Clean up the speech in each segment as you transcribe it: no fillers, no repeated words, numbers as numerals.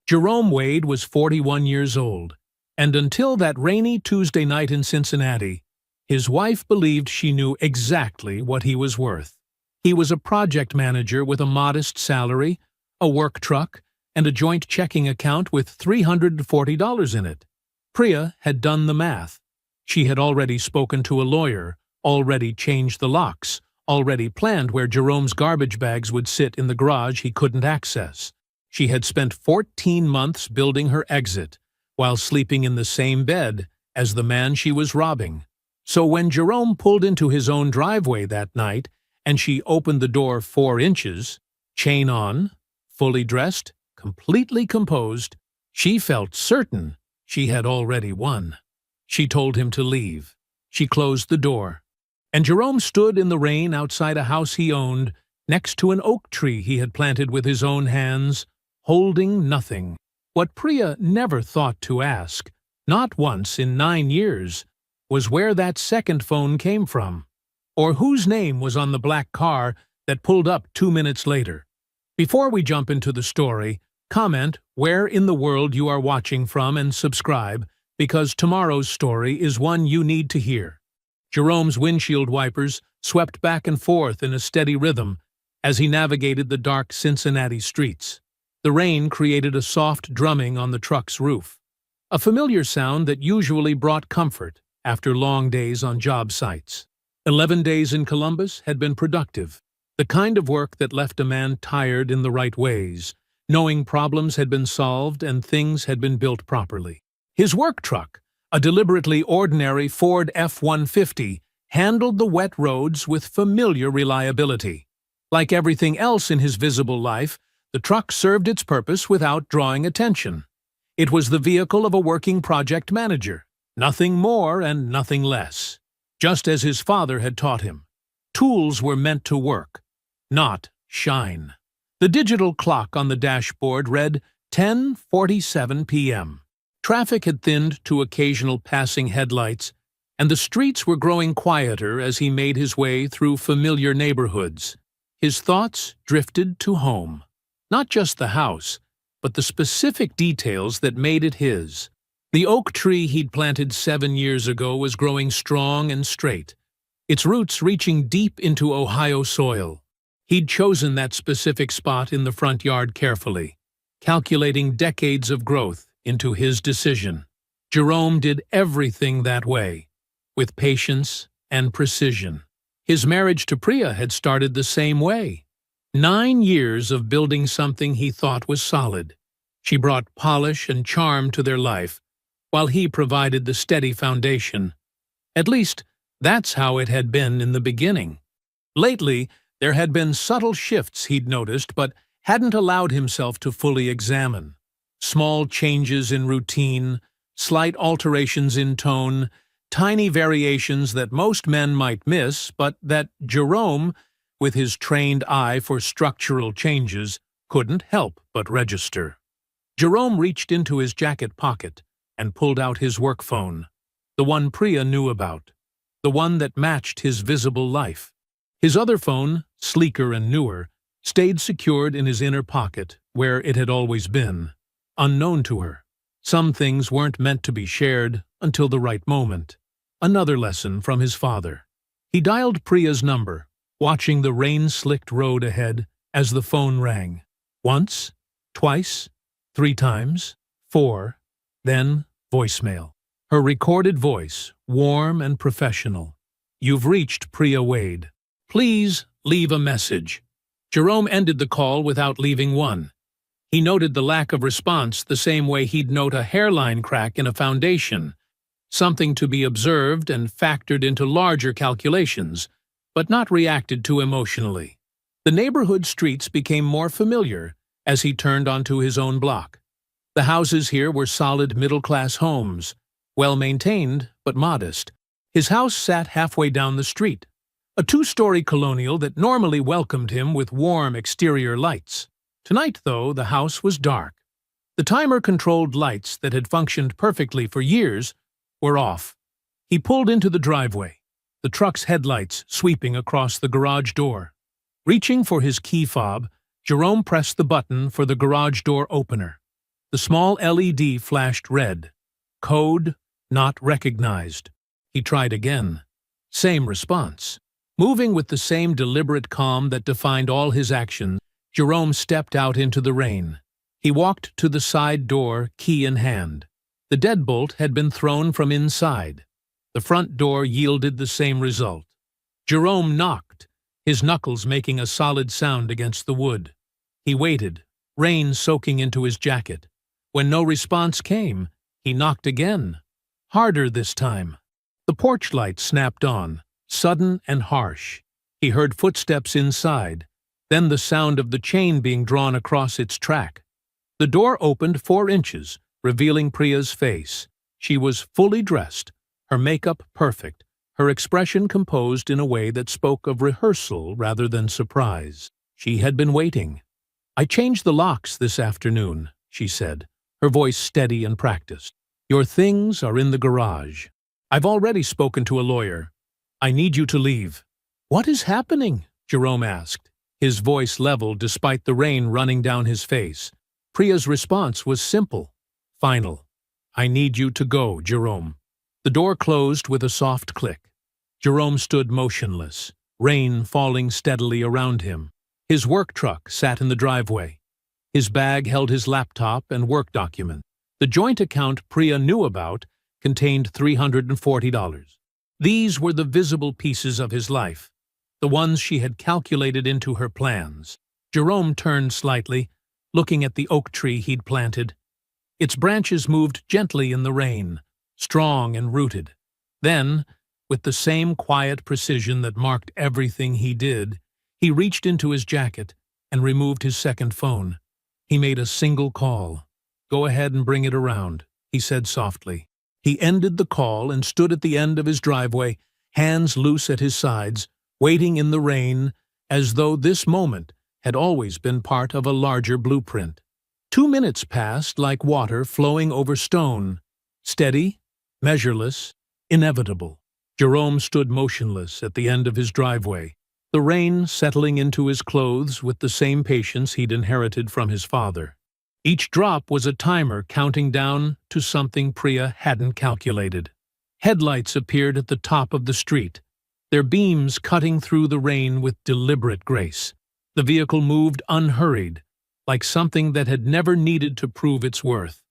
Jerome Wade was 41 years old, and until that rainy Tuesday night in Cincinnati, his wife believed she knew exactly what he was worth. He was a project manager with a modest salary, a work truck, and a joint checking account with $340 in it. Priya had done the math. She had already spoken to a lawyer, already changed the locks, already planned where Jerome's garbage bags would sit in the garage he couldn't access. She had spent 14 months building her exit, while sleeping in the same bed as the man she was robbing. So when Jerome pulled into his own driveway that night, and she opened the door 4 inches, chain on, fully dressed, completely composed, she felt certain she had already won. She told him to leave. She closed the door. And Jerome stood in the rain outside a house he owned, next to an oak tree he had planted with his own hands, holding nothing. What Priya never thought to ask, not once in 9 years, was where that second phone came from, or whose name was on the black car that pulled up 2 minutes later. Before we jump into the story, comment where in the world you are watching from and subscribe, because tomorrow's story is one you need to hear. Jerome's windshield wipers swept back and forth in a steady rhythm as he navigated the dark Cincinnati streets. The rain created a soft drumming on the truck's roof, a familiar sound that usually brought comfort after long days on job sites. 11 days in Columbus had been productive, the kind of work that left a man tired in the right ways, knowing problems had been solved and things had been built properly. His work truck, a deliberately ordinary Ford F-150, handled the wet roads with familiar reliability. Like everything else in his visible life, the truck served its purpose without drawing attention. It was the vehicle of a working project manager, nothing more and nothing less. Just as his father had taught him, tools were meant to work, not shine. The digital clock on the dashboard read 10:47 p.m. Traffic had thinned to occasional passing headlights, and the streets were growing quieter as he made his way through familiar neighborhoods. His thoughts drifted to home. Not just the house, but the specific details that made it his. The oak tree he'd planted 7 years ago was growing strong and straight, its roots reaching deep into Ohio soil. He'd chosen that specific spot in the front yard carefully, calculating decades of growth into his decision. Jerome did everything that way, with patience and precision. His marriage to Priya had started the same way. 9 years of building something he thought was solid. She brought polish and charm to their life, while he provided the steady foundation. At least, that's how it had been in the beginning. Lately, there had been subtle shifts he'd noticed but hadn't allowed himself to fully examine. Small changes in routine, slight alterations in tone, tiny variations that most men might miss, but that Jerome, with his trained eye for structural changes, couldn't help but register. Jerome reached into his jacket pocket and pulled out his work phone, the one Priya knew about, the one that matched his visible life. His other phone, sleeker and newer, stayed secured in his inner pocket, where it had always been, unknown to her. Some things weren't meant to be shared until the right moment. Another lesson from his father. He dialed Priya's number, watching the rain-slicked road ahead as the phone rang. Once, twice, 3 times, 4, then voicemail. Her recorded voice, warm and professional. "You've reached Priya Wade. Please leave a message." Jerome ended the call without leaving one. He noted the lack of response the same way he'd note a hairline crack in a foundation, something to be observed and factored into larger calculations, but not reacted to emotionally. The neighborhood streets became more familiar as he turned onto his own block. The houses here were solid middle-class homes, well-maintained but modest. His house sat halfway down the street, a 2-story colonial that normally welcomed him with warm exterior lights. Tonight, though, the house was dark. The timer-controlled lights that had functioned perfectly for years were off. He pulled into the driveway, the truck's headlights sweeping across the garage door. Reaching for his key fob, Jerome pressed the button for the garage door opener. The small LED flashed red. Code not recognized. He tried again. Same response. Moving with the same deliberate calm that defined all his actions, Jerome stepped out into the rain. He walked to the side door, key in hand. The deadbolt had been thrown from inside. The front door yielded the same result. Jerome knocked, his knuckles making a solid sound against the wood. He waited, rain soaking into his jacket. When no response came, he knocked again. Harder this time. The porch light snapped on, sudden and harsh. He heard footsteps inside, then the sound of the chain being drawn across its track. The door opened 4 inches, revealing Priya's face. She was fully dressed, her makeup perfect, her expression composed in a way that spoke of rehearsal rather than surprise. She had been waiting. "I changed the locks this afternoon," she said, her voice steady and practiced. "Your things are in the garage. I've already spoken to a lawyer. I need you to leave." "What is happening?" Jerome asked, his voice level despite the rain running down his face. Priya's response was simple, final. "I need you to go, Jerome." The door closed with a soft click. Jerome stood motionless, rain falling steadily around him. His work truck sat in the driveway. His bag held his laptop and work document. The joint account Priya knew about contained $340. These were the visible pieces of his life, the ones she had calculated into her plans. Jerome turned slightly, looking at the oak tree he'd planted. Its branches moved gently in the rain, strong and rooted. Then, with the same quiet precision that marked everything he did, he reached into his jacket and removed his second phone. He made a single call. "Go ahead and bring it around," he said softly. He ended the call and stood at the end of his driveway, hands loose at his sides, waiting in the rain, as though this moment had always been part of a larger blueprint. 2 minutes passed like water flowing over stone, steady, measureless, inevitable. Jerome stood motionless at the end of his driveway, the rain settling into his clothes with the same patience he'd inherited from his father. Each drop was a timer counting down to something Priya hadn't calculated. Headlights appeared at the top of the street, their beams cutting through the rain with deliberate grace. The vehicle moved unhurried, like something that had never needed to prove its worth.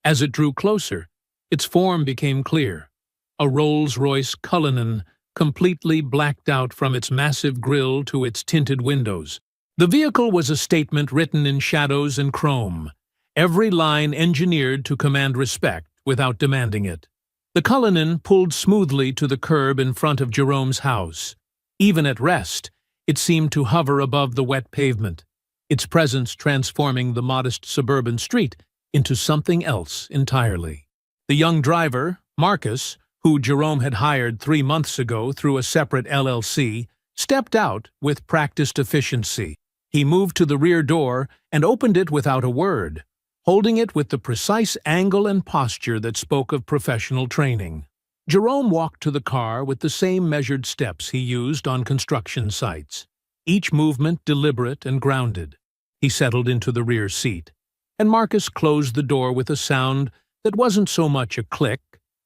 As it drew closer, its form became clear. A Rolls-Royce Cullinan, completely blacked out from its massive grille to its tinted windows. The vehicle was a statement written in shadows and chrome, every line engineered to command respect without demanding it. The Cullinan pulled smoothly to the curb in front of Jerome's house. Even at rest, it seemed to hover above the wet pavement, its presence transforming the modest suburban street into something else entirely. The young driver, Marcus, who Jerome had hired 3 months ago through a separate LLC, stepped out with practiced efficiency. He moved to the rear door and opened it without a word, holding it with the precise angle and posture that spoke of professional training. Jerome walked to the car with the same measured steps he used on construction sites, each movement deliberate and grounded. He settled into the rear seat, and Marcus closed the door with a sound that wasn't so much a click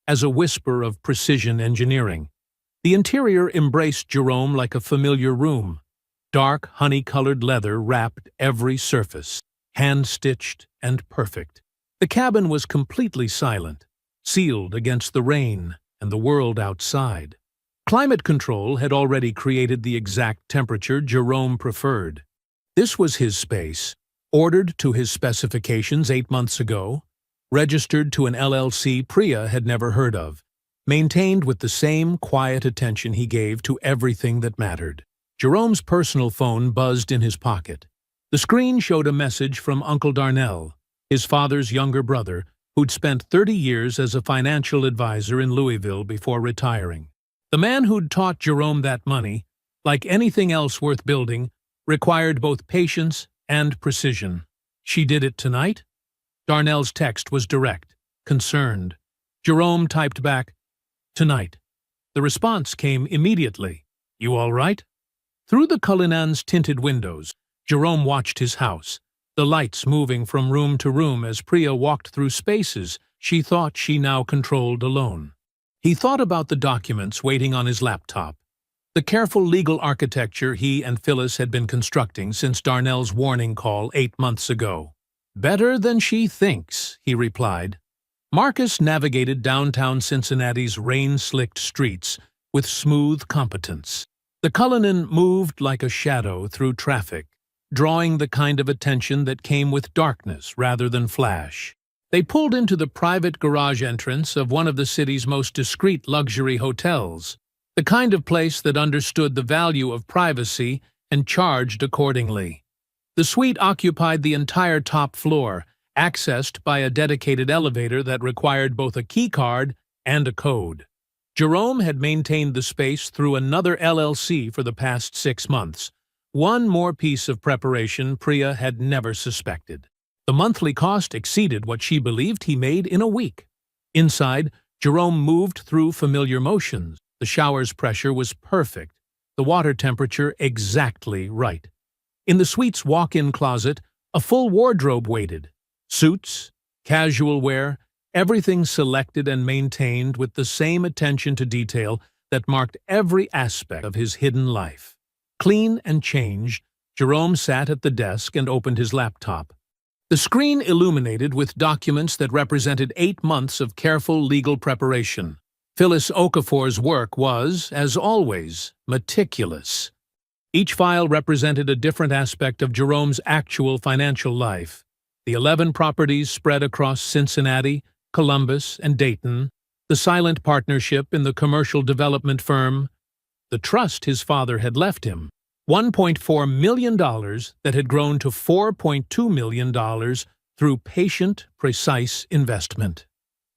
as a whisper of precision engineering. The interior embraced Jerome like a familiar room. Dark, honey-colored leather wrapped every surface, hand-stitched and perfect. The cabin was completely silent, sealed against the rain and the world outside. Climate control had already created the exact temperature Jerome preferred. This was his space, ordered to his specifications 8 months ago, registered to an LLC Priya had never heard of, maintained with the same quiet attention he gave to everything that mattered. Jerome's personal phone buzzed in his pocket. The screen showed a message from Uncle Darnell, his father's younger brother, who'd spent 30 years as a financial advisor in Louisville before retiring. The man who'd taught Jerome that money, like anything else worth building, required both patience and precision. "She did it tonight?" Darnell's text was direct, concerned. Jerome typed back, "Tonight." The response came immediately. "You all right?" Through the Cullinan's tinted windows, Jerome watched his house, the lights moving from room to room as Priya walked through spaces she thought she now controlled alone. He thought about the documents waiting on his laptop, the careful legal architecture he and Phyllis had been constructing since Darnell's warning call 8 months ago. "Better than she thinks," he replied. Marcus navigated downtown Cincinnati's rain-slicked streets with smooth competence. The Cullinan moved like a shadow through traffic, drawing the kind of attention that came with darkness rather than flash. They pulled into the private garage entrance of one of the city's most discreet luxury hotels, the kind of place that understood the value of privacy and charged accordingly. The suite occupied the entire top floor, accessed by a dedicated elevator that required both a keycard and a code. Jerome had maintained the space through another LLC for the past 6 months, one more piece of preparation Priya had never suspected. The monthly cost exceeded what she believed he made in a week. Inside, Jerome moved through familiar motions. The shower's pressure was perfect, the water temperature exactly right. In the suite's walk-in closet, a full wardrobe waited. Suits, casual wear, everything selected and maintained with the same attention to detail that marked every aspect of his hidden life. Clean and changed, Jerome sat at the desk and opened his laptop. The screen illuminated with documents that represented 8 months of careful legal preparation. Phyllis Okafor's work was, as always, meticulous. Each file represented a different aspect of Jerome's actual financial life. The 11 properties spread across Cincinnati, Columbus, and Dayton, the silent partnership in the commercial development firm, the trust his father had left him, $1.4 million that had grown to $4.2 million through patient, precise investment.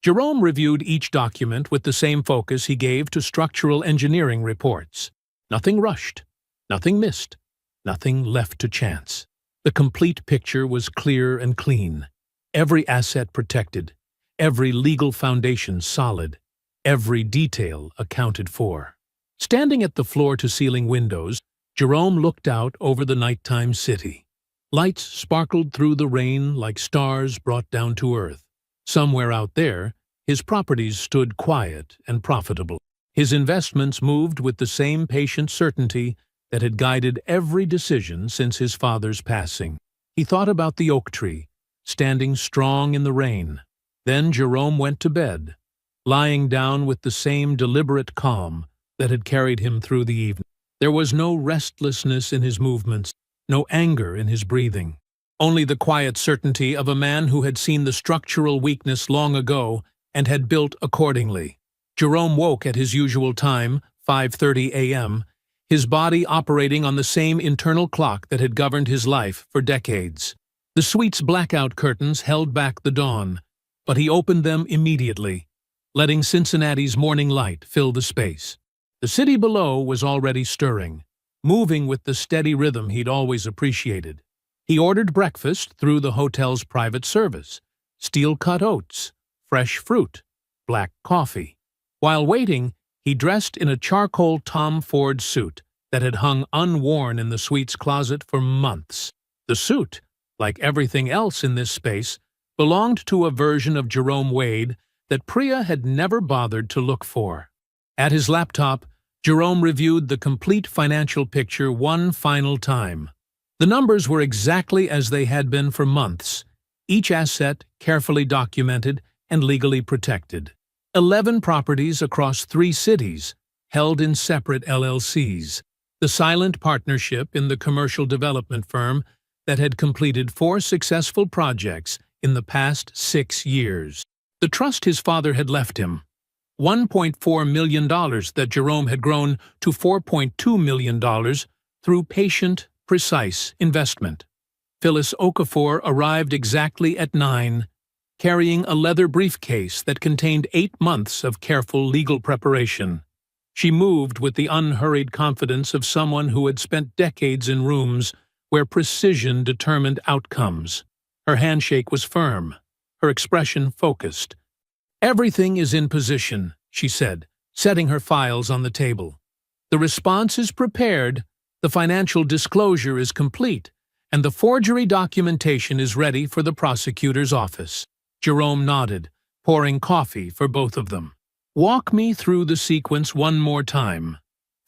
Jerome reviewed each document with the same focus he gave to structural engineering reports. Nothing rushed, nothing missed, nothing left to chance. The complete picture was clear and clean, every asset protected, every legal foundation solid, every detail accounted for. Standing at the floor-to-ceiling windows, Jerome looked out over the nighttime city. Lights sparkled through the rain like stars brought down to earth. Somewhere out there, his properties stood quiet and profitable. His investments moved with the same patient certainty that had guided every decision since his father's passing. He thought about the oak tree, standing strong in the rain. Then Jerome went to bed, lying down with the same deliberate calm that had carried him through the evening. There was no restlessness in his movements, no anger in his breathing. Only the quiet certainty of a man who had seen the structural weakness long ago and had built accordingly. Jerome woke at his usual time, 5:30 a.m., his body operating on the same internal clock that had governed his life for decades. The suite's blackout curtains held back the dawn, but he opened them immediately, letting Cincinnati's morning light fill the space. The city below was already stirring, moving with the steady rhythm he'd always appreciated. He ordered breakfast through the hotel's private service, steel-cut oats, fresh fruit, black coffee. While waiting, he dressed in a charcoal Tom Ford suit that had hung unworn in the suite's closet for months. The suit, like everything else in this space, belonged to a version of Jerome Wade that Priya had never bothered to look for. At his laptop, Jerome reviewed the complete financial picture one final time. The numbers were exactly as they had been for months, each asset carefully documented and legally protected. 11 properties across 3 cities, held in separate LLCs. The silent partnership in the commercial development firm that had completed 4 successful projects in the past 6 years. The trust his father had left him. $1.4 million that Jerome had grown to $4.2 million through patient, precise investment. Phyllis Okafor arrived exactly at 9, carrying a leather briefcase that contained 8 months of careful legal preparation. She moved with the unhurried confidence of someone who had spent decades in rooms where precision determined outcomes. Her handshake was firm, her expression focused. "Everything is in position," she said, setting her files on the table. "The response is prepared, the financial disclosure is complete, and the forgery documentation is ready for the prosecutor's office. Jerome nodded, pouring coffee for both of them. Walk me through the sequence one more time.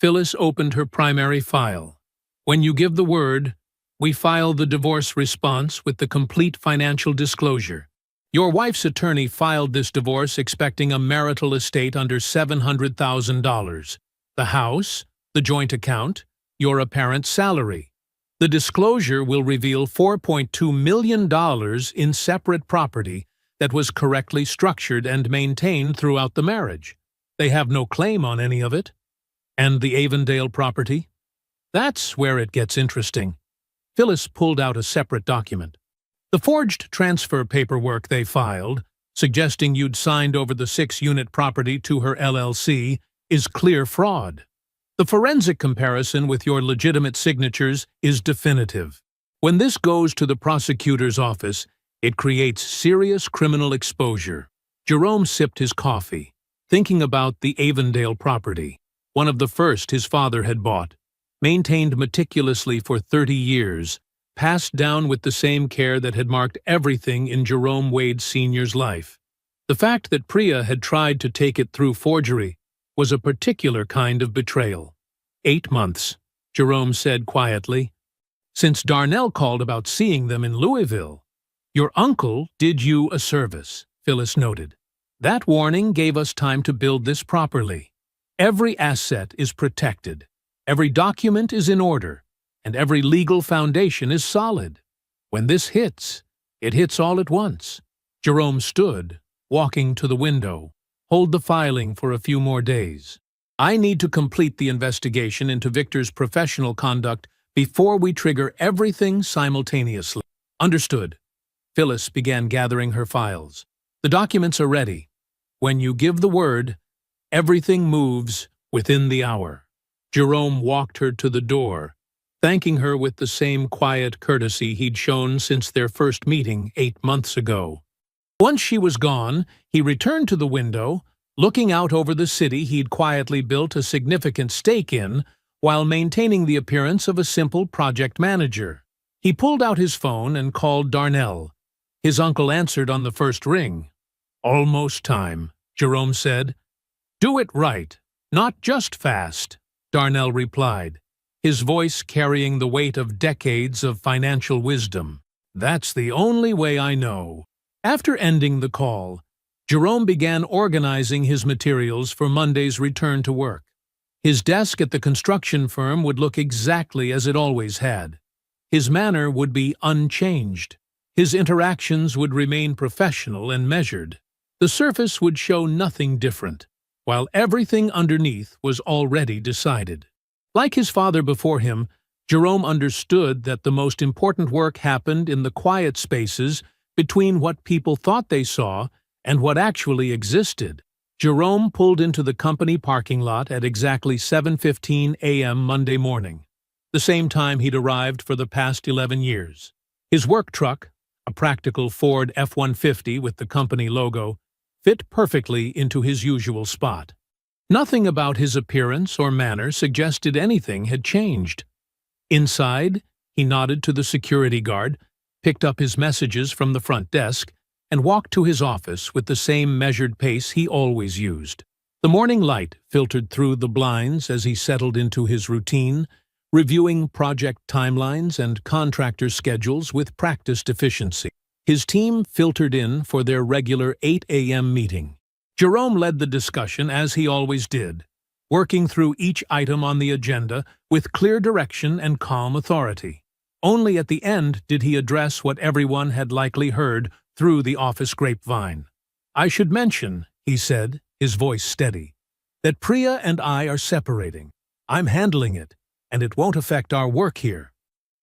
Phyllis opened her primary file. When you give the word, we file the divorce response with the complete financial disclosure. Your wife's attorney filed this divorce expecting a marital estate under $700,000. The house, the joint account, your apparent salary. The disclosure will reveal $4.2 million in separate property that was correctly structured and maintained throughout the marriage. They have no claim on any of it. And the Avondale property? That's where it gets interesting. Phyllis pulled out a separate document. The forged transfer paperwork they filed, suggesting you'd signed over the 6-unit property to her LLC, is clear fraud. The forensic comparison with your legitimate signatures is definitive. When this goes to the prosecutor's office, it creates serious criminal exposure. Jerome sipped his coffee, thinking about the Avondale property, one of the first his father had bought, maintained meticulously for 30 years, passed down with the same care that had marked everything in Jerome Wade Sr.'s life. The fact that Priya had tried to take it through forgery was a particular kind of betrayal. 8 months, Jerome said quietly. Since Darnell called about seeing them in Louisville. Your uncle did you a service, Phyllis noted. That warning gave us time to build this properly. Every asset is protected, every document is in order, and every legal foundation is solid. When this hits, it hits all at once. Jerome stood, walking to the window. Hold the filing for a few more days. I need to complete the investigation into Victor's professional conduct before we trigger everything simultaneously. Understood. Phyllis began gathering her files. The documents are ready. When you give the word, everything moves within the hour. Jerome walked her to the door, thanking her with the same quiet courtesy he'd shown since their first meeting 8 months ago. Once she was gone, he returned to the window, looking out over the city he'd quietly built a significant stake in, while maintaining the appearance of a simple project manager. He pulled out his phone and called Darnell. His uncle answered on the first ring. Almost time, Jerome said. Do it right, not just fast, Darnell replied, his voice carrying the weight of decades of financial wisdom. That's the only way I know. After ending the call, Jerome began organizing his materials for Monday's return to work. His desk at the construction firm would look exactly as it always had. His manner would be unchanged. His interactions would remain professional and measured. The surface would show nothing different, while everything underneath was already decided. Like his father before him, Jerome understood that the most important work happened in the quiet spaces between what people thought they saw and what actually existed. Jerome pulled into the company parking lot at exactly 7:15 a.m. Monday morning, the same time he'd arrived for the past 11 years. His work truck, a practical Ford F-150 with the company logo, fit perfectly into his usual spot. Nothing about his appearance or manner suggested anything had changed. Inside, he nodded to the security guard, picked up his messages from the front desk, and walked to his office with the same measured pace he always used. The morning light filtered through the blinds as he settled into his routine, reviewing project timelines and contractor schedules with practiced efficiency. His team filtered in for their regular 8 a.m. meeting. Jerome led the discussion as he always did, working through each item on the agenda with clear direction and calm authority. Only at the end did he address what everyone had likely heard through the office grapevine. I should mention, he said, his voice steady, that Priya and I are separating. I'm handling it, and it won't affect our work here.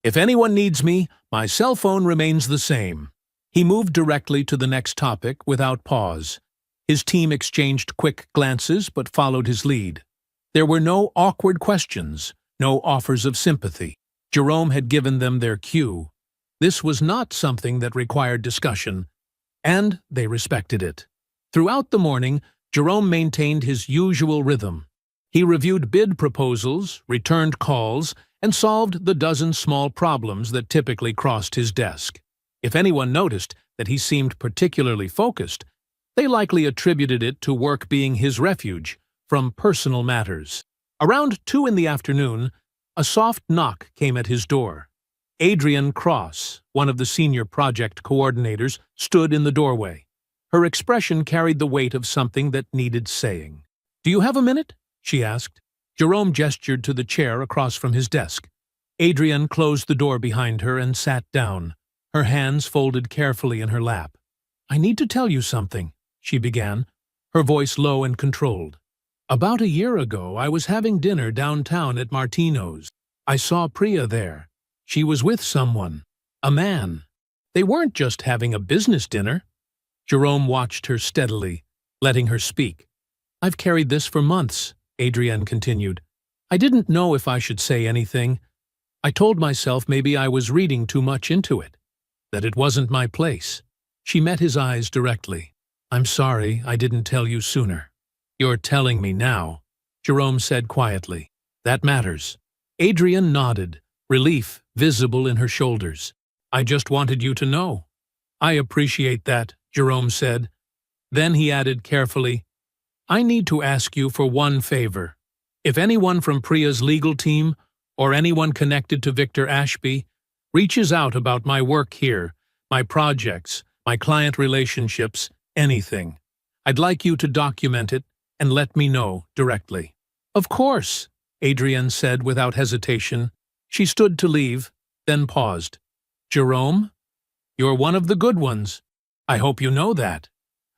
If anyone needs me, my cell phone remains the same. He moved directly to the next topic without pause. His team exchanged quick glances but followed his lead. There were no awkward questions, no offers of sympathy. Jerome had given them their cue. This was not something that required discussion, and they respected it. Throughout the morning, Jerome maintained his usual rhythm. He reviewed bid proposals, returned calls, and solved the dozen small problems that typically crossed his desk. If anyone noticed that he seemed particularly focused, they likely attributed it to work being his refuge from personal matters. Around 2 in the afternoon, a soft knock came at his door. Adrienne Cross, one of the senior project coordinators, stood in the doorway. Her expression carried the weight of something that needed saying. "Do you have a minute?" she asked. Jerome gestured to the chair across from his desk. Adrienne closed the door behind her and sat down, her hands folded carefully in her lap. "I need to tell you something," she began, her voice low and controlled. "About a year ago, I was having dinner downtown at Martino's. I saw Priya there. She was with someone, a man. They weren't just having a business dinner." Jerome watched her steadily, letting her speak. "I've carried this for months," Adrienne continued. "I didn't know if I should say anything. I told myself maybe I was reading too much into it, that it wasn't my place." She met his eyes directly. "I'm sorry I didn't tell you sooner." "You're telling me now," Jerome said quietly. "That matters." Adrienne nodded, relief visible in her shoulders. "I just wanted you to know." "I appreciate that," Jerome said. Then he added carefully, "I need to ask you for one favor. If anyone from Priya's legal team, or anyone connected to Victor Ashby, reaches out about my work here, my projects, my client relationships, anything, I'd like you to document it and let me know directly." "Of course," Adrienne said without hesitation. She stood to leave, then paused. "Jerome, you're one of the good ones. I hope you know that."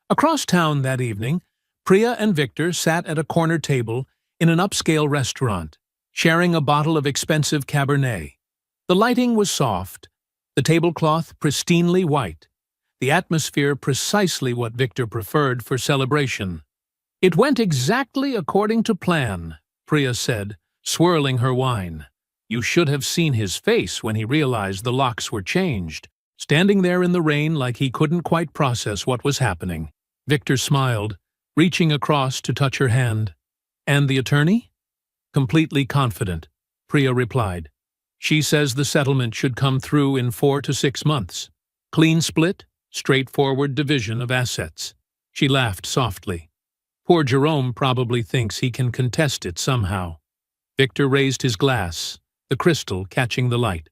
Across town that evening, Priya and Victor sat at a corner table in an upscale restaurant, sharing a bottle of expensive Cabernet. The lighting was soft, the tablecloth pristinely white, the atmosphere precisely what Victor preferred for celebration. "It went exactly according to plan," Priya said, swirling her wine. "You should have seen his face when he realized the locks were changed, standing there in the rain like he couldn't quite process what was happening." Victor smiled, reaching across to touch her hand. "And the attorney?" "Completely confident," Priya replied. "She says the settlement should come through in 4 to 6 months. Clean split, straightforward division of assets." She laughed softly. "Poor Jerome probably thinks he can contest it somehow." Victor raised his glass, the crystal catching the light.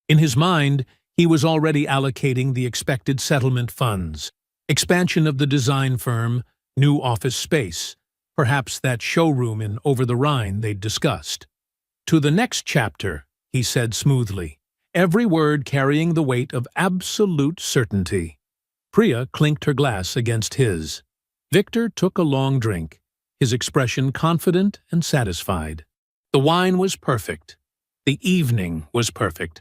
In his mind, he was already allocating the expected settlement funds, expansion of the design firm, new office space, perhaps that showroom in Over the Rhine they'd discussed. "To the next chapter," he said smoothly, every word carrying the weight of absolute certainty. Priya clinked her glass against his. Victor took a long drink, his expression confident and satisfied. The wine was perfect, the evening was perfect,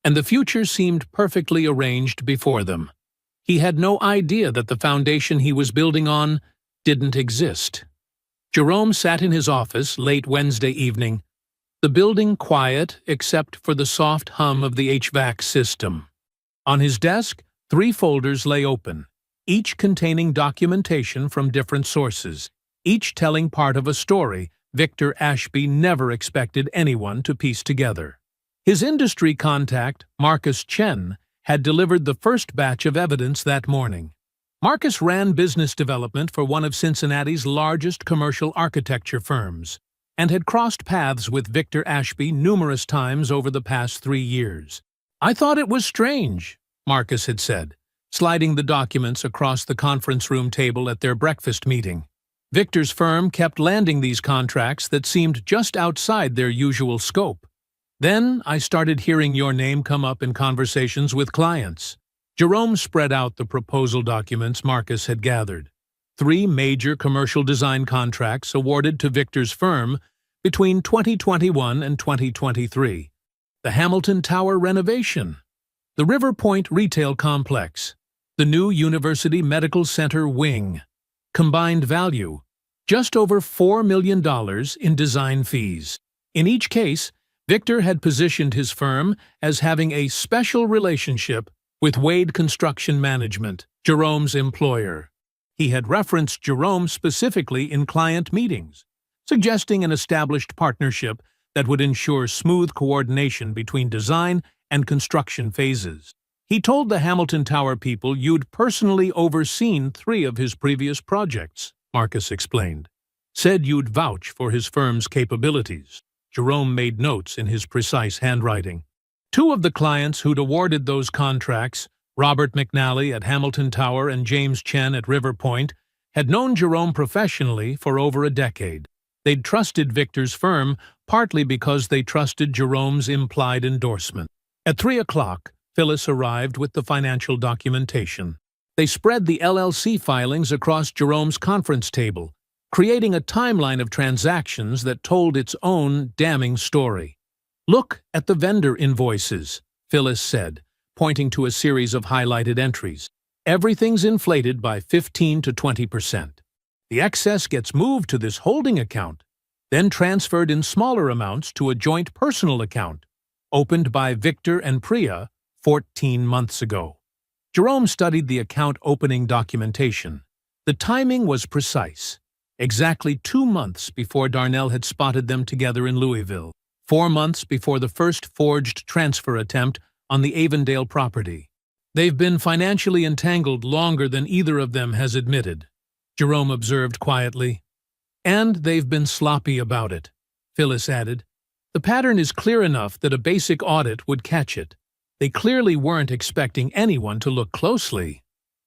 and the future seemed perfectly arranged before them. He had no idea that the foundation he was building on didn't exist. Jerome sat in his office late Wednesday evening, the building quiet except for the soft hum of the HVAC system. On his desk, 3 folders lay open, each containing documentation from different sources, each telling part of a story Victor Ashby never expected anyone to piece together. His industry contact, Marcus Chen, had delivered the first batch of evidence that morning. Marcus ran business development for one of Cincinnati's largest commercial architecture firms, and had crossed paths with Victor Ashby numerous times over the past 3 years. "I thought it was strange," Marcus had said, sliding the documents across the conference room table at their breakfast meeting. "Victor's firm kept landing these contracts that seemed just outside their usual scope. Then I started hearing your name come up in conversations with clients." Jerome spread out the proposal documents Marcus had gathered. 3 major commercial design contracts awarded to Victor's firm between 2021 and 2023. The Hamilton Tower renovation, the River Point retail complex, the new University Medical Center wing. Combined value, just over $4 million in design fees. In each case, Victor had positioned his firm as having a special relationship with Wade Construction Management, Jerome's employer. He had referenced Jerome specifically in client meetings, suggesting an established partnership that would ensure smooth coordination between design and construction phases. He told the Hamilton Tower people you'd personally overseen 3 of his previous projects, Marcus explained. Said you'd vouch for his firm's capabilities. Jerome made notes in his precise handwriting. 2 of the clients who'd awarded those contracts, Robert McNally at Hamilton Tower and James Chen at River Point, had known Jerome professionally for over a decade. They'd trusted Victor's firm partly because they trusted Jerome's implied endorsement. At 3 o'clock, Phyllis arrived with the financial documentation. They spread the LLC filings across Jerome's conference table, creating a timeline of transactions that told its own damning story. "Look at the vendor invoices," Phyllis said, pointing to a series of highlighted entries. "Everything's inflated by 15 to 20%. The excess gets moved to this holding account, then transferred in smaller amounts to a joint personal account, opened by Victor and Priya 14 months ago." Jerome studied the account opening documentation. The timing was precise. Exactly 2 months before Darnell had spotted them together in Louisville. 4 months before the first forged transfer attempt on the Avondale property. "They've been financially entangled longer than either of them has admitted," Jerome observed quietly. "And they've been sloppy about it," Phyllis added. "The pattern is clear enough that a basic audit would catch it. They clearly weren't expecting anyone to look closely."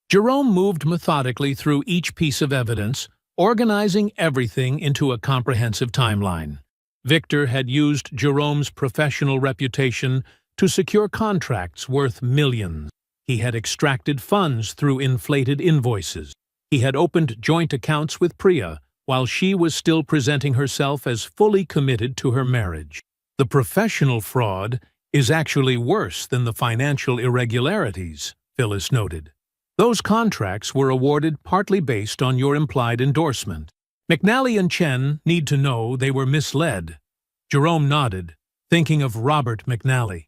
Jerome moved methodically through each piece of evidence, organizing everything into a comprehensive timeline. Victor had used Jerome's professional reputation to secure contracts worth millions. He had extracted funds through inflated invoices. He had opened joint accounts with Priya, while she was still presenting herself as fully committed to her marriage. The professional fraud is actually worse than the financial irregularities, Phyllis noted. Those contracts were awarded partly based on your implied endorsement. McNally and Chen need to know they were misled. Jerome nodded, thinking of Robert McNally,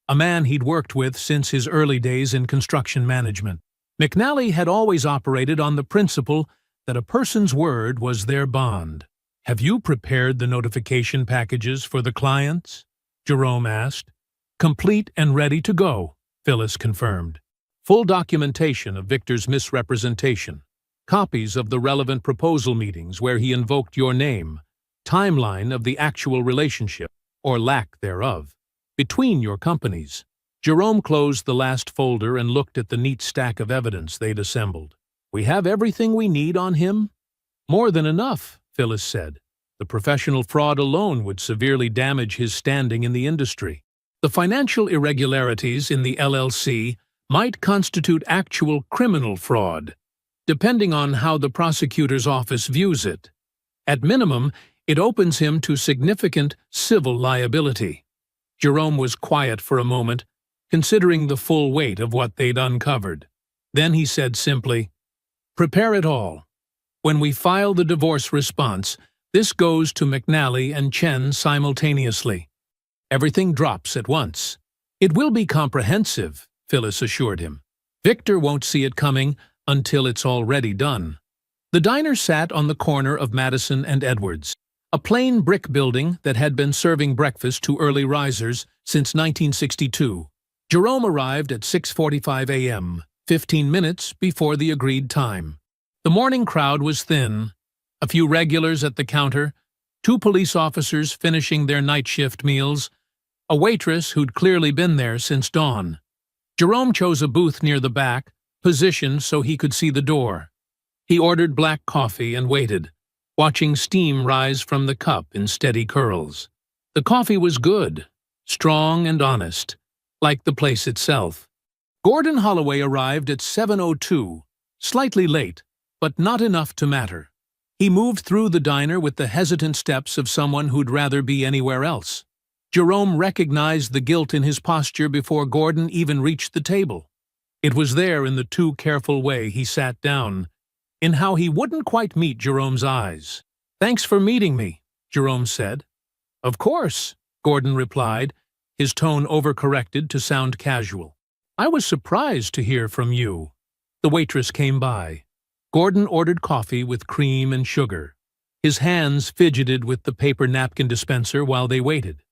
a man he'd worked with since his early days in construction management. McNally had always operated on the principle that a person's word was their bond. "Have you prepared the notification packages for the clients?" Jerome asked. "Complete and ready to go," Phyllis confirmed. Full documentation of Victor's misrepresentation, copies of the relevant proposal meetings where he invoked your name, timeline of the actual relationship, or lack thereof, between your companies. Jerome closed the last folder and looked at the neat stack of evidence they'd assembled. "We have everything we need on him?" "More than enough," Phyllis said. "The professional fraud alone would severely damage his standing in the industry. The financial irregularities in the LLC might constitute actual criminal fraud, depending on how the prosecutor's office views it. At minimum, it opens him to significant civil liability." Jerome was quiet for a moment, considering the full weight of what they'd uncovered. Then he said simply, "Prepare it all. When we file the divorce response, this goes to McNally and Chen simultaneously. Everything drops at once." "It will be comprehensive," Phyllis assured him. "Victor won't see it coming until it's already done." The diner sat on the corner of Madison and Edwards, a plain brick building that had been serving breakfast to early risers since 1962. Jerome arrived at 6:45 a.m., 15 minutes before the agreed time. The morning crowd was thin, a few regulars at the counter, 2 police officers finishing their night shift meals, a waitress who'd clearly been there since dawn. Jerome chose a booth near the back, positioned so he could see the door. He ordered black coffee and waited, watching steam rise from the cup in steady curls. The coffee was good, strong and honest, like the place itself. Gordon Holloway arrived at 7:02, slightly late, but not enough to matter. He moved through the diner with the hesitant steps of someone who'd rather be anywhere else. Jerome recognized the guilt in his posture before Gordon even reached the table. It was there in the too careful way he sat down, in how he wouldn't quite meet Jerome's eyes. "Thanks for meeting me," Jerome said. "Of course," Gordon replied, his tone overcorrected to sound casual. "I was surprised to hear from you." The waitress came by. Gordon ordered coffee with cream and sugar. His hands fidgeted with the paper napkin dispenser while they waited.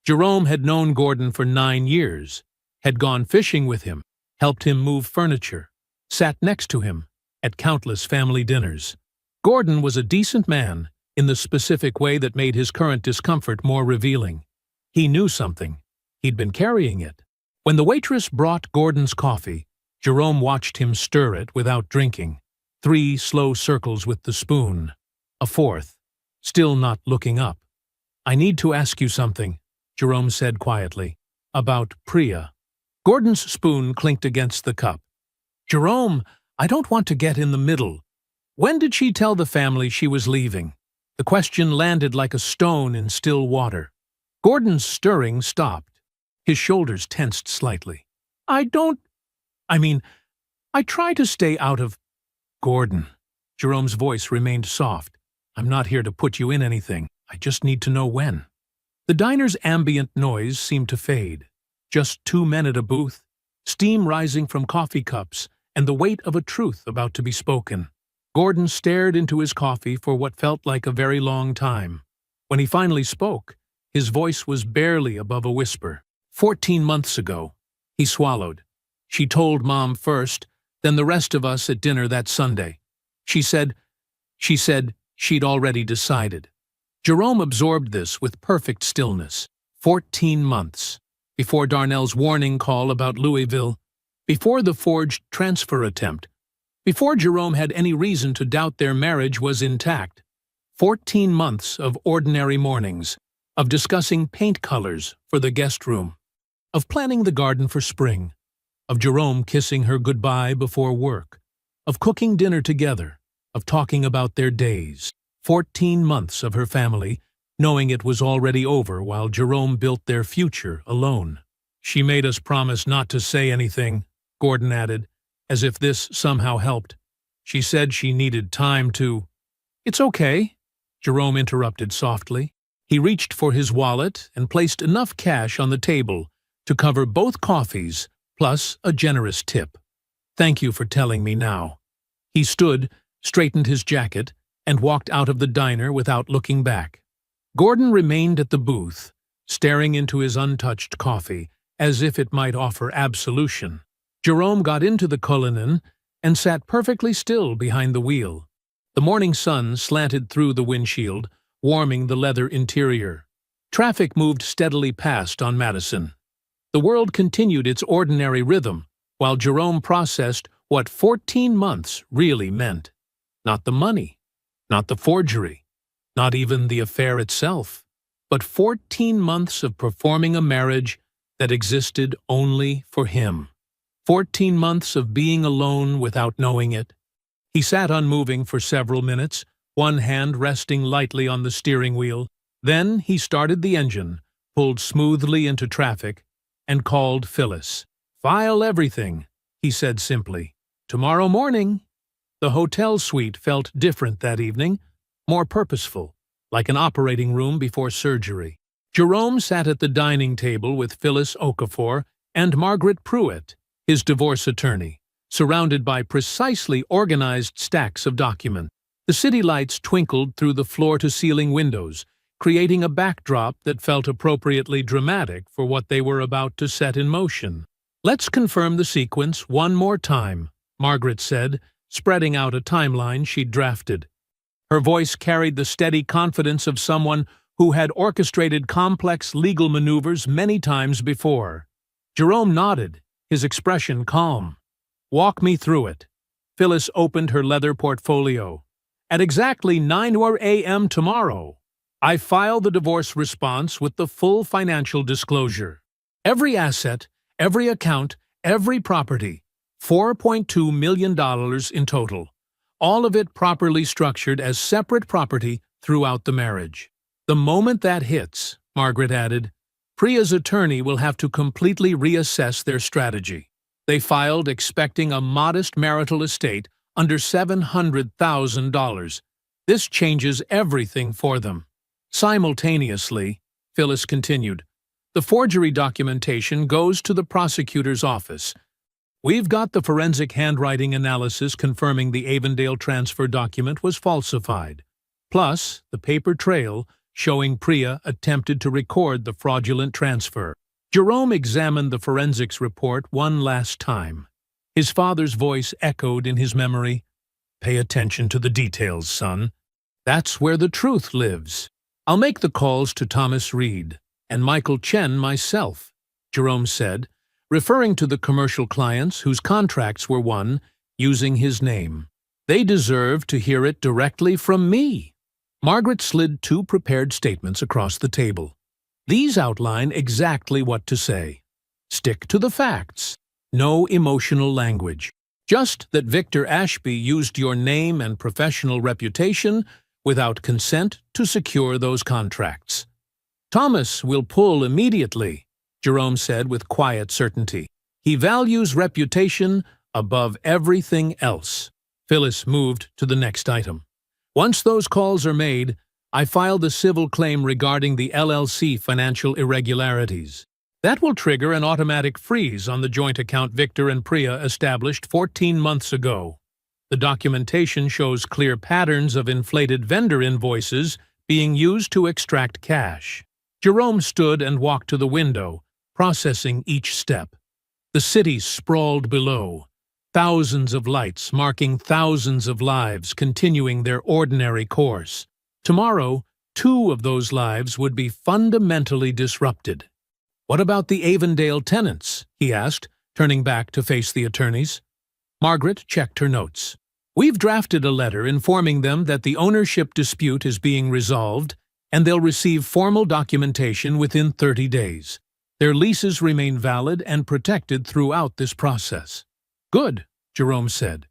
Jerome had known Gordon for 9 years, had gone fishing with him, helped him move furniture, sat next to him at countless family dinners. Gordon was a decent man in the specific way that made his current discomfort more revealing. He knew something. He'd been carrying it. When the waitress brought Gordon's coffee, Jerome watched him stir it without drinking. 3 slow circles with the spoon. A 4th, still not looking up. "I need to ask you something," Jerome said quietly. "About Priya." Gordon's spoon clinked against the cup. "Jerome, I don't want to get in the middle. When did she tell the family she was leaving?" The question landed like a stone in still water. Gordon's stirring stopped. His shoulders tensed slightly. I try to stay out of—" "Gordon." Jerome's voice remained soft. "I'm not here to put you in anything. I just need to know when." The diner's ambient noise seemed to fade. Just 2 men at a booth, steam rising from coffee cups, and the weight of a truth about to be spoken. Gordon stared into his coffee for what felt like a very long time. When he finally spoke, his voice was barely above a whisper. 14 months ago. He swallowed. She told Mom first, then the rest of us at dinner that Sunday. She said she'd already decided. Jerome absorbed this with perfect stillness. 14 months. Before Darnell's warning call about Louisville. Before the forged transfer attempt. Before Jerome had any reason to doubt their marriage was intact. 14 months of ordinary mornings. Of discussing paint colors for the guest room. Of planning the garden for spring. Of Jerome kissing her goodbye before work. Of cooking dinner together. Of talking about their days. 14 months of her family, knowing it was already over while Jerome built their future alone. "She made us promise not to say anything," Gordon added, as if this somehow helped. "She said she needed time to—" "It's okay," Jerome interrupted softly. He reached for his wallet and placed enough cash on the table to cover both coffees plus a generous tip. "Thank you for telling me now." He stood, straightened his jacket, and walked out of the diner without looking back. Gordon remained at the booth, staring into his untouched coffee, as if it might offer absolution. Jerome got into the Cullinan and sat perfectly still behind the wheel. The morning sun slanted through the windshield, warming the leather interior. Traffic moved steadily past on Madison. The world continued its ordinary rhythm, while Jerome processed what 14 months really meant. Not the money, not the forgery, not even the affair itself, but 14 months of performing a marriage that existed only for him. 14 months of being alone without knowing it. He sat unmoving for several minutes, one hand resting lightly on the steering wheel. Then he started the engine, pulled smoothly into traffic, and called Phyllis. "File everything," he said simply. "Tomorrow morning." The hotel suite felt different that evening, more purposeful, like an operating room before surgery. Jerome sat at the dining table with Phyllis Okafor and Margaret Pruitt, his divorce attorney, surrounded by precisely organized stacks of documents. The city lights twinkled through the floor-to-ceiling windows, creating a backdrop that felt appropriately dramatic for what they were about to set in motion. "Let's confirm the sequence one more time," Margaret said, spreading out a timeline she'd drafted. Her voice carried the steady confidence of someone who had orchestrated complex legal maneuvers many times before. Jerome nodded, his expression calm. "Walk me through it." Phyllis opened her leather portfolio. "At exactly 9 a.m. tomorrow, I file the divorce response with the full financial disclosure. Every asset, every account, every property, $4.2 million in total. All of it properly structured as separate property throughout the marriage." "The moment that hits," Margaret added, "Priya's attorney will have to completely reassess their strategy." They filed expecting a modest marital estate under $700,000. This changes everything for them. Simultaneously, Phyllis continued, the forgery documentation goes to the prosecutor's office. We've got the forensic handwriting analysis confirming the Avondale transfer document was falsified. plus the paper trail showing Priya attempted to record the fraudulent transfer. Jerome examined the forensics report one last time. His father's voice echoed in his memory. "Pay attention to the details, son. That's where the truth lives." "I'll make the calls to Thomas Reed and Michael Chen myself," Jerome said, referring to the commercial clients whose contracts were won using his name. "They deserve to hear it directly from me." Margaret slid 2 prepared statements across the table. These outline exactly what to say. Stick to the facts. No emotional language. Just that Victor Ashby used your name and professional reputation without consent to secure those contracts. "Thomas will pull immediately," Jerome said with quiet certainty. "He values reputation above everything else." Phyllis moved to the next item. "Once those calls are made, I file the civil claim regarding the LLC financial irregularities. That will trigger an automatic freeze on the joint account Victor and Priya established 14 months ago. The documentation shows clear patterns of inflated vendor invoices being used to extract cash." Jerome stood and walked to the window, processing each step. The city sprawled below, thousands of lights marking thousands of lives continuing their ordinary course. Tomorrow, 2 of those lives would be fundamentally disrupted. "What about the Avondale tenants?" he asked, turning back to face the attorneys. Margaret checked her notes. "We've drafted a letter informing them that the ownership dispute is being resolved, and they'll receive formal documentation within 30 days. Their leases remain valid and protected throughout this process." "Good," Jerome said.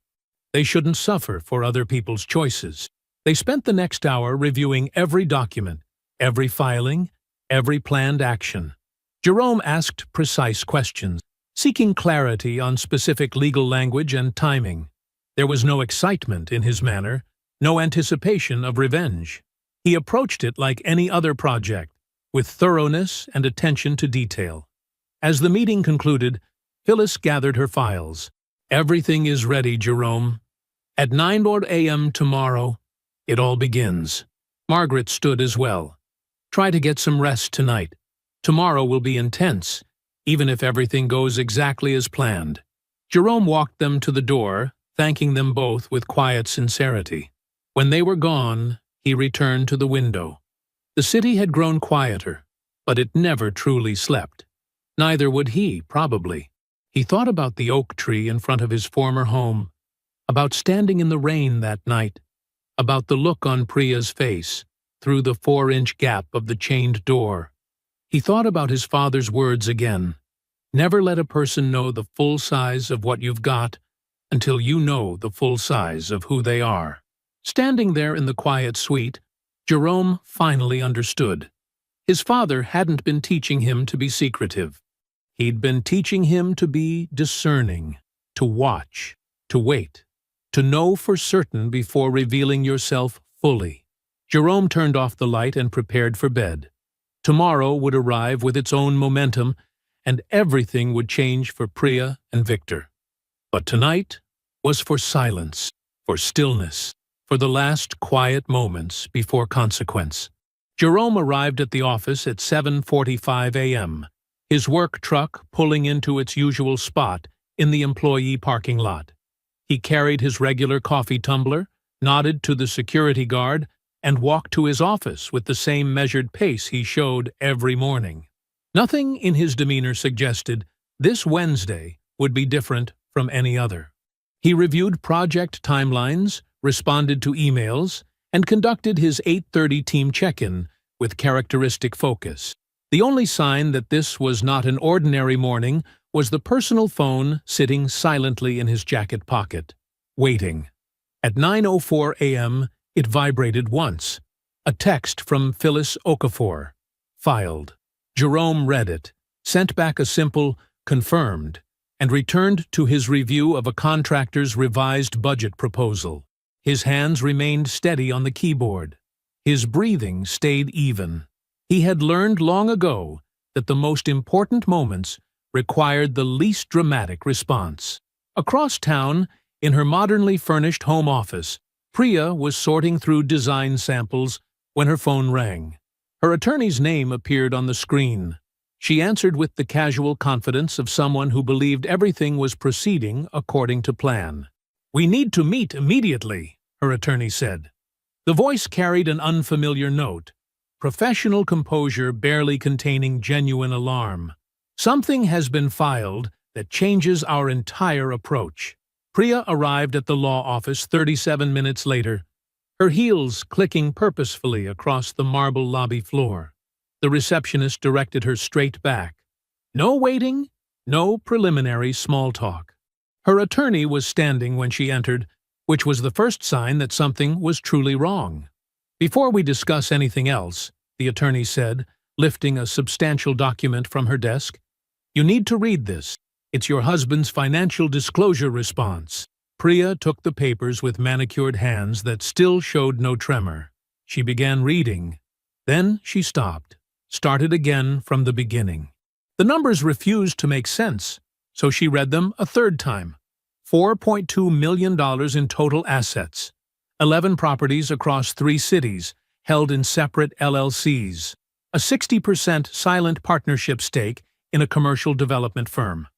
"They shouldn't suffer for other people's choices." They spent the next hour reviewing every document, every filing, every planned action. Jerome asked precise questions, seeking clarity on specific legal language and timing. There was no excitement in his manner, no anticipation of revenge. He approached it like any other project, with thoroughness and attention to detail. As the meeting concluded, Phyllis gathered her files. "Everything is ready, Jerome. At 9 a.m. tomorrow, it all begins." Margaret stood as well. "Try to get some rest tonight. Tomorrow will be intense, even if everything goes exactly as planned." Jerome walked them to the door, thanking them both with quiet sincerity. When they were gone, he returned to the window. The city had grown quieter, but it never truly slept. Neither would he, probably. He thought about the oak tree in front of his former home, about standing in the rain that night, about the look on Priya's face through the 4-inch gap of the chained door. He thought about his father's words again. Never let a person know the full size of what you've got until you know the full size of who they are. Standing there in the quiet suite, Jerome finally understood. His father hadn't been teaching him to be secretive. He'd been teaching him to be discerning, to watch, to wait, to know for certain before revealing yourself fully. Jerome turned off the light and prepared for bed. Tomorrow would arrive with its own momentum, and everything would change for Priya and Victor. But tonight was for silence, for stillness, for the last quiet moments before consequence. Jerome arrived at the office at 7:45 a.m., his work truck pulling into its usual spot in the employee parking lot. He carried his regular coffee tumbler, nodded to the security guard, and walked to his office with the same measured pace he showed every morning. Nothing in his demeanor suggested this Wednesday would be different from any other. He reviewed project timelines, responded to emails, and conducted his 8:30 team check-in with characteristic focus. The only sign that this was not an ordinary morning was the personal phone sitting silently in his jacket pocket, waiting. At 9:04 a.m., it vibrated once. A text from Phyllis Okafor. Filed. Jerome read it, sent back a simple "confirmed," and returned to his review of a contractor's revised budget proposal. His hands remained steady on the keyboard. His breathing stayed even. He had learned long ago that the most important moments required the least dramatic response. Across town, in her modernly furnished home office, Priya was sorting through design samples when her phone rang. Her attorney's name appeared on the screen. She answered with the casual confidence of someone who believed everything was proceeding according to plan. "We need to meet immediately," her attorney said. The voice carried an unfamiliar note, professional composure barely containing genuine alarm. "Something has been filed that changes our entire approach." Priya arrived at the law office 37 minutes later, her heels clicking purposefully across the marble lobby floor. The receptionist directed her straight back. No waiting, no preliminary small talk. Her attorney was standing when she entered, which was the first sign that something was truly wrong. "Before we discuss anything else," the attorney said, lifting a substantial document from her desk, "you need to read this. It's your husband's financial disclosure response." Priya took the papers with manicured hands that still showed no tremor. She began reading. Then she stopped, started again from the beginning. The numbers refused to make sense, so she read them a third time. $4.2 million in total assets, 11 properties across 3 cities, held in separate LLCs, a 60% silent partnership stake in a commercial development firm,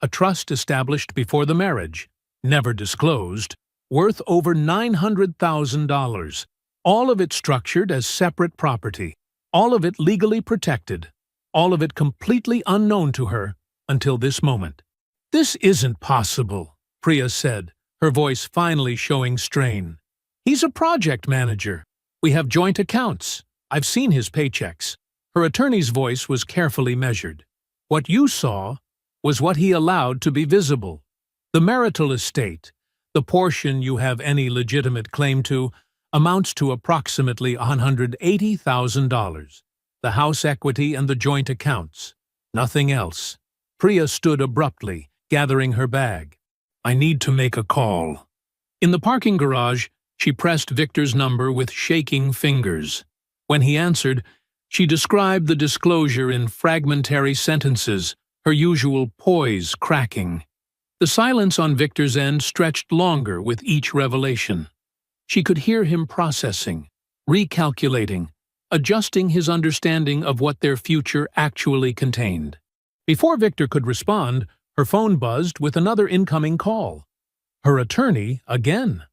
a trust established before the marriage, never disclosed, worth over $900,000, all of it structured as separate property, all of it legally protected, all of it completely unknown to her until this moment. "This isn't possible," Priya said, her voice finally showing strain. "He's a project manager. We have joint accounts. I've seen his paychecks." Her attorney's voice was carefully measured. "What you saw was what he allowed to be visible. The marital estate, the portion you have any legitimate claim to, amounts to approximately $180,000. The house equity and the joint accounts. Nothing else." Priya stood abruptly, gathering her bag. "I need to make a call." In the parking garage, she pressed Victor's number with shaking fingers. When he answered, she described the disclosure in fragmentary sentences, her usual poise cracking. The silence on Victor's end stretched longer with each revelation. She could hear him processing, recalculating, adjusting his understanding of what their future actually contained. Before Victor could respond, her phone buzzed with another incoming call. Her attorney again.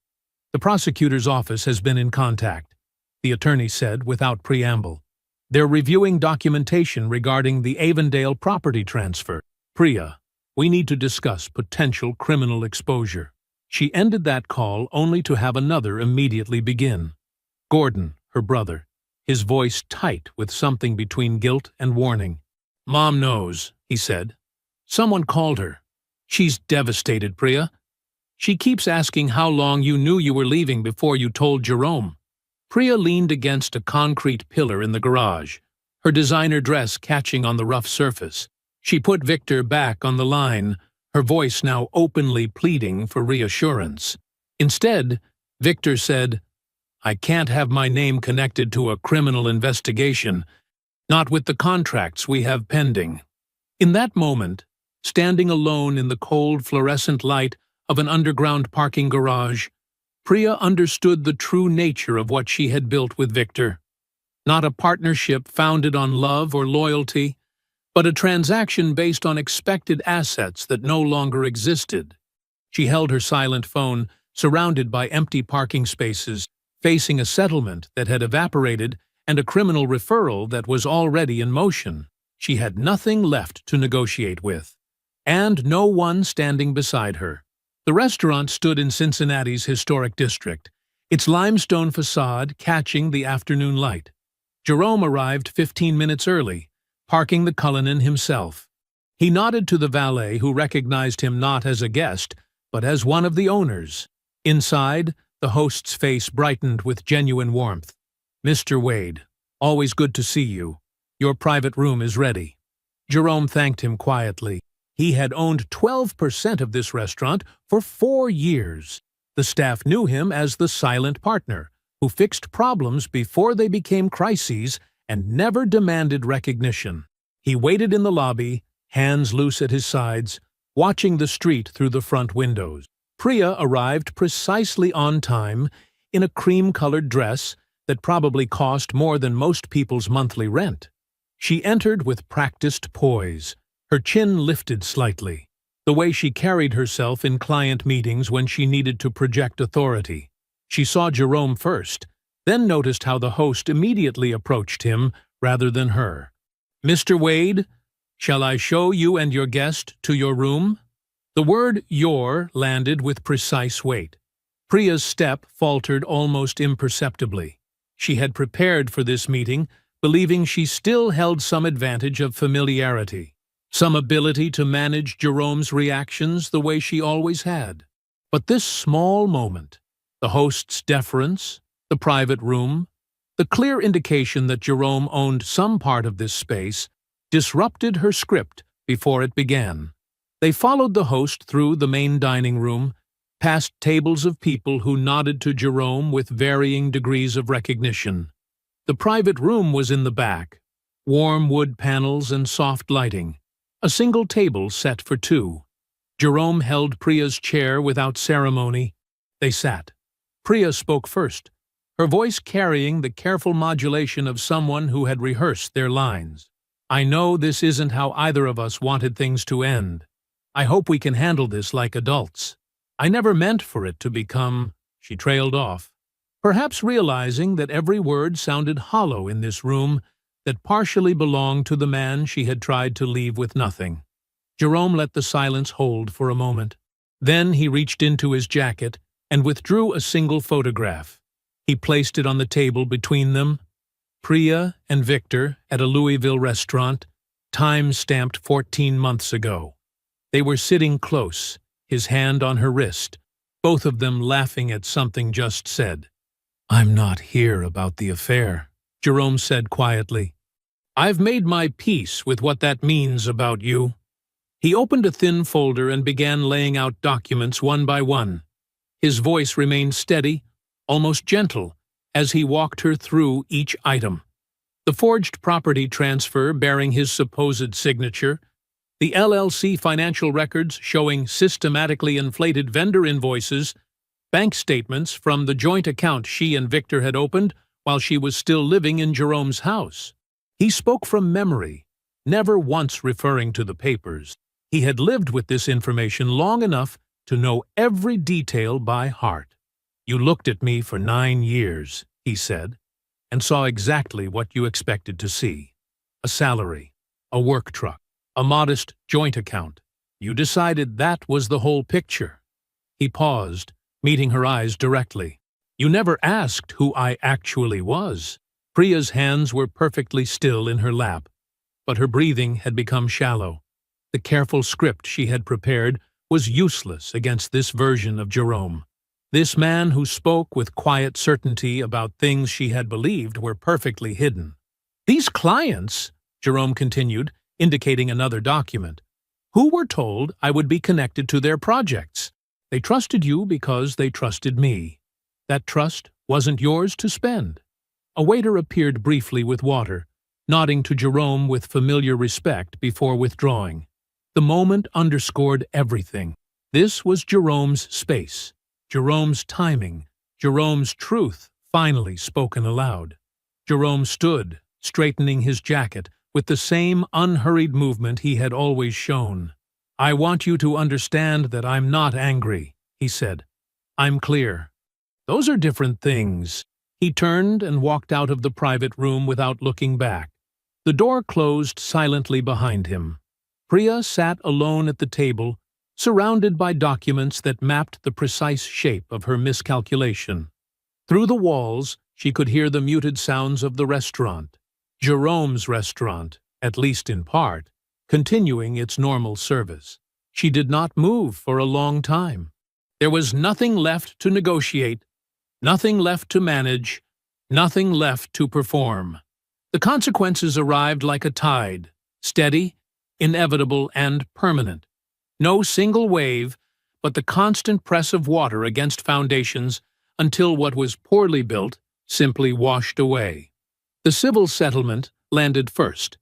"The prosecutor's office has been in contact," the attorney said without preamble. "They're reviewing documentation regarding the Avondale property transfer. Priya, we need to discuss potential criminal exposure." She ended that call only to have another immediately begin. Gordon, her brother, his voice tight with something between guilt and warning. "Mom knows," he said. "Someone called her. She's devastated, Priya. She keeps asking how long you knew you were leaving before you told Jerome." Priya leaned against a concrete pillar in the garage, her designer dress catching on the rough surface. She put Victor back on the line, her voice now openly pleading for reassurance. Instead, Victor said, "I can't have my name connected to a criminal investigation, not with the contracts we have pending." In that moment, standing alone in the cold fluorescent light of an underground parking garage, Priya understood the true nature of what she had built with Victor. Not a partnership founded on love or loyalty, but a transaction based on expected assets that no longer existed. She held her silent phone, surrounded by empty parking spaces, facing a settlement that had evaporated and a criminal referral that was already in motion. She had nothing left to negotiate with, and no one standing beside her. The restaurant stood in Cincinnati's historic district, its limestone facade catching the afternoon light. Jerome arrived 15 minutes early, parking the Cullinan himself. He nodded to the valet, who recognized him not as a guest, but as one of the owners. Inside, the host's face brightened with genuine warmth. "Mr. Wade, always good to see you. Your private room is ready." Jerome thanked him quietly. He had owned 12% of this restaurant for 4 years. The staff knew him as the silent partner, who fixed problems before they became crises and never demanded recognition. He waited in the lobby, hands loose at his sides, watching the street through the front windows. Priya arrived precisely on time, in a cream-colored dress that probably cost more than most people's monthly rent. She entered with practiced poise, her chin lifted slightly, the way she carried herself in client meetings when she needed to project authority. She saw Jerome first, then noticed how the host immediately approached him rather than her. "Mr. Wade, shall I show you and your guest to your room?" The word "your" landed with precise weight. Priya's step faltered almost imperceptibly. She had prepared for this meeting, believing she still held some advantage of familiarity, some ability to manage Jerome's reactions the way she always had. But this small moment, the host's deference, the private room, the clear indication that Jerome owned some part of this space, disrupted her script before it began. They followed the host through the main dining room, past tables of people who nodded to Jerome with varying degrees of recognition. The private room was in the back, warm wood panels and soft lighting, a single table set for two. Jerome held Priya's chair without ceremony. They sat. Priya spoke first, her voice carrying the careful modulation of someone who had rehearsed their lines. "I know this isn't how either of us wanted things to end. I hope we can handle this like adults. I never meant for it to become—" She trailed off, perhaps realizing that every word sounded hollow in this room that partially belonged to the man she had tried to leave with nothing. Jerome let the silence hold for a moment. Then he reached into his jacket and withdrew a single photograph. He placed it on the table between them. Priya and Victor at a Louisville restaurant, time stamped 14 months ago. They were sitting close, his hand on her wrist, both of them laughing at something just said. "I'm not here about the affair," Jerome said quietly. "I've made my peace with what that means about you." He opened a thin folder and began laying out documents one by one. His voice remained steady, almost gentle, as he walked her through each item. The forged property transfer bearing his supposed signature, the LLC financial records showing systematically inflated vendor invoices, bank statements from the joint account she and Victor had opened while she was still living in Jerome's house. He spoke from memory, never once referring to the papers. He had lived with this information long enough to know every detail by heart. "You looked at me for 9 years, he said, "and saw exactly what you expected to see. A salary, a work truck, a modest joint account. You decided that was the whole picture." He paused, meeting her eyes directly. "You never asked who I actually was." Priya's hands were perfectly still in her lap, but her breathing had become shallow. The careful script she had prepared was useless against this version of Jerome. This man who spoke with quiet certainty about things she had believed were perfectly hidden. "These clients," Jerome continued, indicating another document, "who were told I would be connected to their projects. They trusted you because they trusted me. That trust wasn't yours to spend." A waiter appeared briefly with water, nodding to Jerome with familiar respect before withdrawing. The moment underscored everything. This was Jerome's space, Jerome's timing, Jerome's truth finally spoken aloud. Jerome stood, straightening his jacket, with the same unhurried movement he had always shown. "I want you to understand that I'm not angry," he said. "I'm clear. Those are different things." He turned and walked out of the private room without looking back. The door closed silently behind him. Priya sat alone at the table, surrounded by documents that mapped the precise shape of her miscalculation. Through the walls, she could hear the muted sounds of the restaurant, Jerome's restaurant, at least in part, continuing its normal service. She did not move for a long time. There was nothing left to negotiate, nothing left to manage, nothing left to perform. The consequences arrived like a tide, steady, inevitable, and permanent. No single wave, but the constant press of water against foundations until what was poorly built simply washed away. The civil settlement landed first.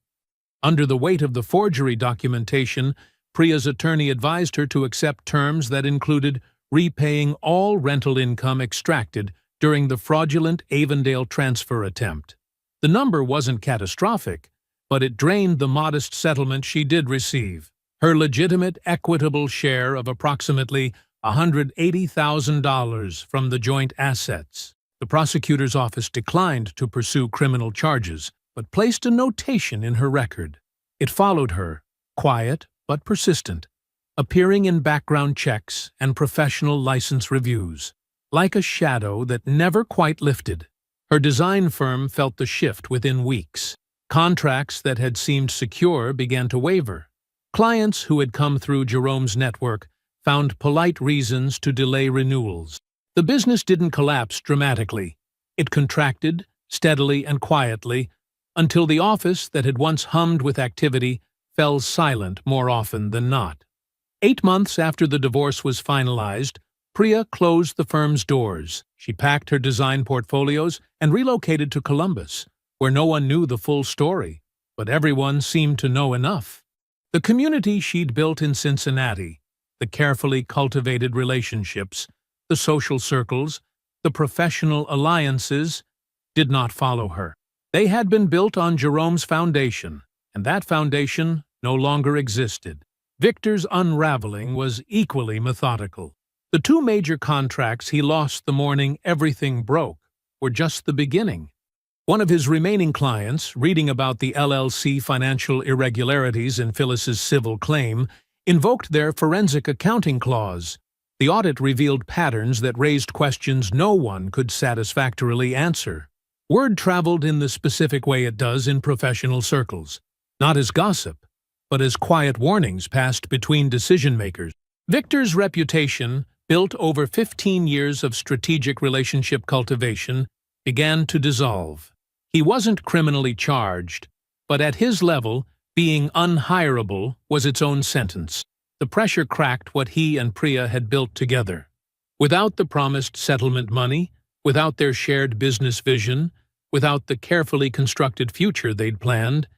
Under the weight of the forgery documentation, Priya's attorney advised her to accept terms that included repaying all rental income extracted during the fraudulent Avondale transfer attempt. The number wasn't catastrophic, but it drained the modest settlement she did receive, her legitimate, equitable share of approximately $180,000 from the joint assets. The prosecutor's office declined to pursue criminal charges, but placed a notation in her record. It followed her, quiet but persistent, appearing in background checks and professional license reviews. Like a shadow that never quite lifted, her design firm felt the shift within weeks. Contracts that had seemed secure began to waver. Clients who had come through Jerome's network found polite reasons to delay renewals. The business didn't collapse dramatically. It contracted, steadily and quietly, until the office that had once hummed with activity fell silent more often than not. 8 months after the divorce was finalized, Priya closed the firm's doors. She packed her design portfolios and relocated to Columbus, where no one knew the full story, but everyone seemed to know enough. The community she'd built in Cincinnati, the carefully cultivated relationships, the social circles, the professional alliances, did not follow her. They had been built on Jerome's foundation, and that foundation no longer existed. Victor's unraveling was equally methodical. The 2 major contracts he lost the morning everything broke were just the beginning. One of his remaining clients, reading about the LLC financial irregularities in Phyllis's civil claim, invoked their forensic accounting clause. The audit revealed patterns that raised questions no one could satisfactorily answer. Word traveled in the specific way it does in professional circles, not as gossip, but as quiet warnings passed between decision-makers. Victor's reputation, built over 15 years of strategic relationship cultivation, began to dissolve. He wasn't criminally charged, but at his level, being unhireable was its own sentence. The pressure cracked what he and Priya had built together. Without the promised settlement money, without their shared business vision, without the carefully constructed future they'd planned,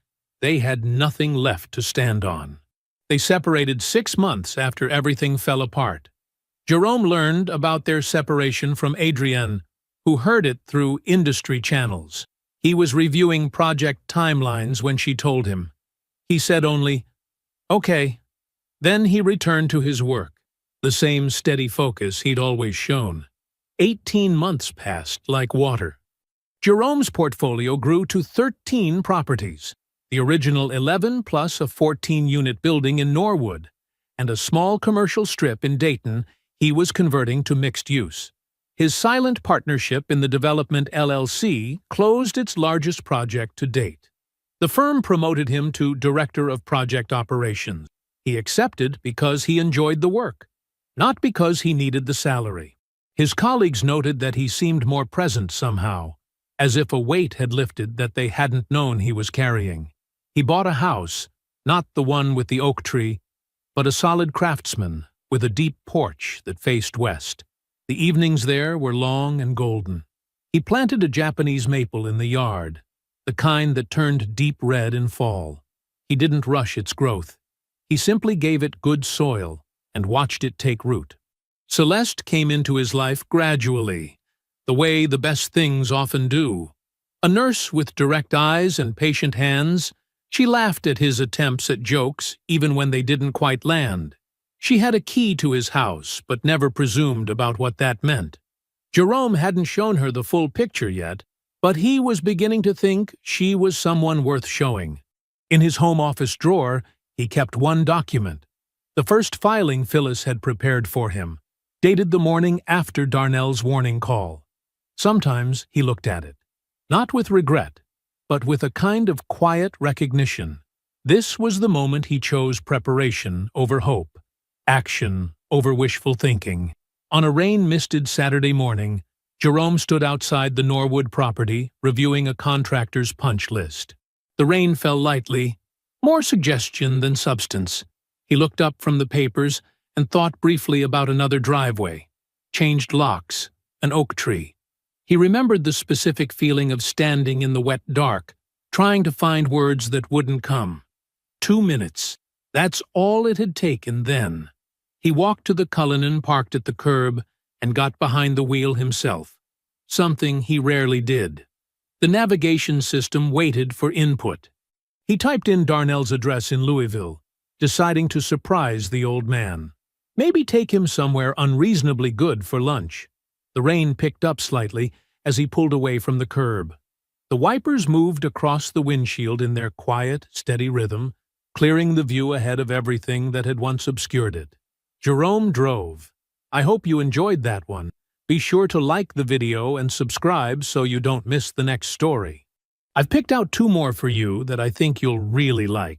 they had nothing left to stand on. They separated 6 months after everything fell apart. Jerome learned about their separation from Adrienne, who heard it through industry channels. He was reviewing project timelines when she told him. He said only, "Okay." Then he returned to his work, the same steady focus he'd always shown. 18 months passed like water. Jerome's portfolio grew to 13 properties, the original 11 plus a 14-unit building in Norwood, and a small commercial strip in Dayton he was converting to mixed use. His silent partnership in the Development LLC closed its largest project to date. The firm promoted him to Director of Project Operations. He accepted because he enjoyed the work, not because he needed the salary. His colleagues noted that he seemed more present somehow, as if a weight had lifted that they hadn't known he was carrying. He bought a house, not the one with the oak tree, but a solid craftsman with a deep porch that faced west. The evenings there were long and golden. He planted a Japanese maple in the yard, the kind that turned deep red in fall. He didn't rush its growth. He simply gave it good soil and watched it take root. Celeste came into his life gradually, the way the best things often do. A nurse with direct eyes and patient hands, she laughed at his attempts at jokes even when they didn't quite land. She had a key to his house, but never presumed about what that meant. Jerome hadn't shown her the full picture yet, but he was beginning to think she was someone worth showing. In his home office drawer, he kept one document, the first filing Phyllis had prepared for him, dated the morning after Darnell's warning call. Sometimes he looked at it, not with regret, but with a kind of quiet recognition. This was the moment he chose preparation over hope, action over wishful thinking. On a rain-misted Saturday morning, Jerome stood outside the Norwood property, reviewing a contractor's punch list. The rain fell lightly, more suggestion than substance. He looked up from the papers and thought briefly about another driveway, changed locks, an oak tree. He remembered the specific feeling of standing in the wet dark, trying to find words that wouldn't come. 2 minutes. That's all it had taken then. He walked to the Cullinan parked at the curb and got behind the wheel himself. something he rarely did. The navigation system waited for input. He typed in Darnell's address in Louisville, deciding to surprise the old man. Maybe take him somewhere unreasonably good for lunch. The rain picked up slightly as he pulled away from the curb. The wipers moved across the windshield in their quiet, steady rhythm, clearing the view ahead of everything that had once obscured it. Jerome drove. I hope you enjoyed that one. Be sure to like the video and subscribe so you don't miss the next story. I've picked out 2 more for you that I think you'll really like.